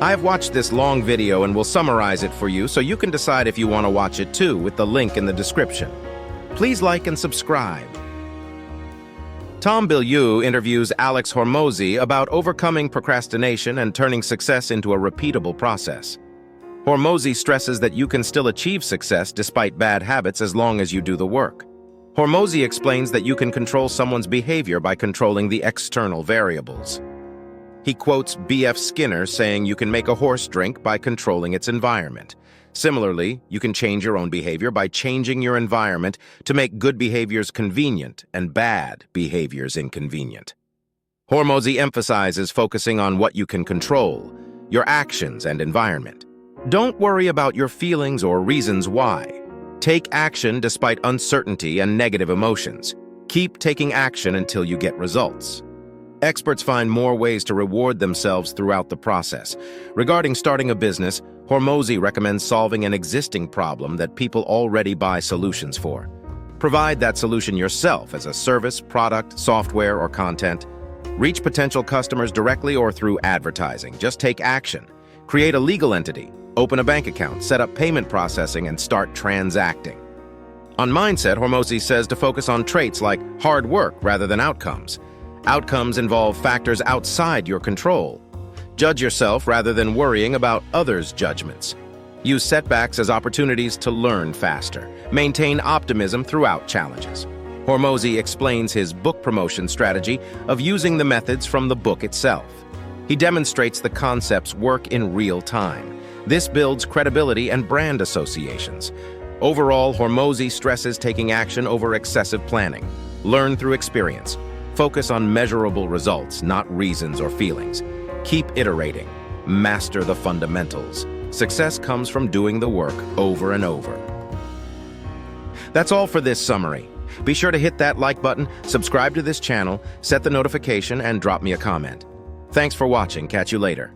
I've watched this long video and will summarize it for you so you can decide if you want to watch it too with the link in the description. Please like and subscribe. Bilyeu interviews Alex Hormozi about overcoming procrastination and turning success into a repeatable process. Hormozi stresses that you can still achieve success despite bad habits as long as you do the work. Hormozi explains that you can control someone's behavior by controlling the external variables. He quotes B.F. Skinner saying you can make a horse drink by controlling its environment. Similarly, you can change your own behavior by changing your environment to make good behaviors convenient and bad behaviors inconvenient. Hormozi emphasizes focusing on what you can control, your actions and environment. Don't worry about your feelings or reasons why. Take action despite uncertainty and negative emotions. Keep taking action until you get results. Experts find more ways to reward themselves throughout the process. Regarding starting a business, Hormozi recommends solving an existing problem that people already buy solutions for. Provide that solution yourself as a service, product, software, or content. Reach potential customers directly or through advertising. Just take action. Create a legal entity. Open a bank account, set up payment processing, and start transacting. On mindset, Hormozi says to focus on traits like hard work rather than outcomes. Outcomes involve factors outside your control. Judge yourself rather than worrying about others' judgments. Use setbacks as opportunities to learn faster. Maintain optimism throughout challenges. Hormozi explains his book promotion strategy of using the methods from the book itself. He demonstrates the concepts work in real time. This builds credibility and brand associations. Overall, Hormozi stresses taking action over excessive planning. Learn through experience. Focus on measurable results, not reasons or feelings. Keep iterating. Master the fundamentals. Success comes from doing the work over and over. That's all for this summary. Be sure to hit that like button, subscribe to this channel, set the notification, and drop me a comment. Thanks for watching. Catch you later.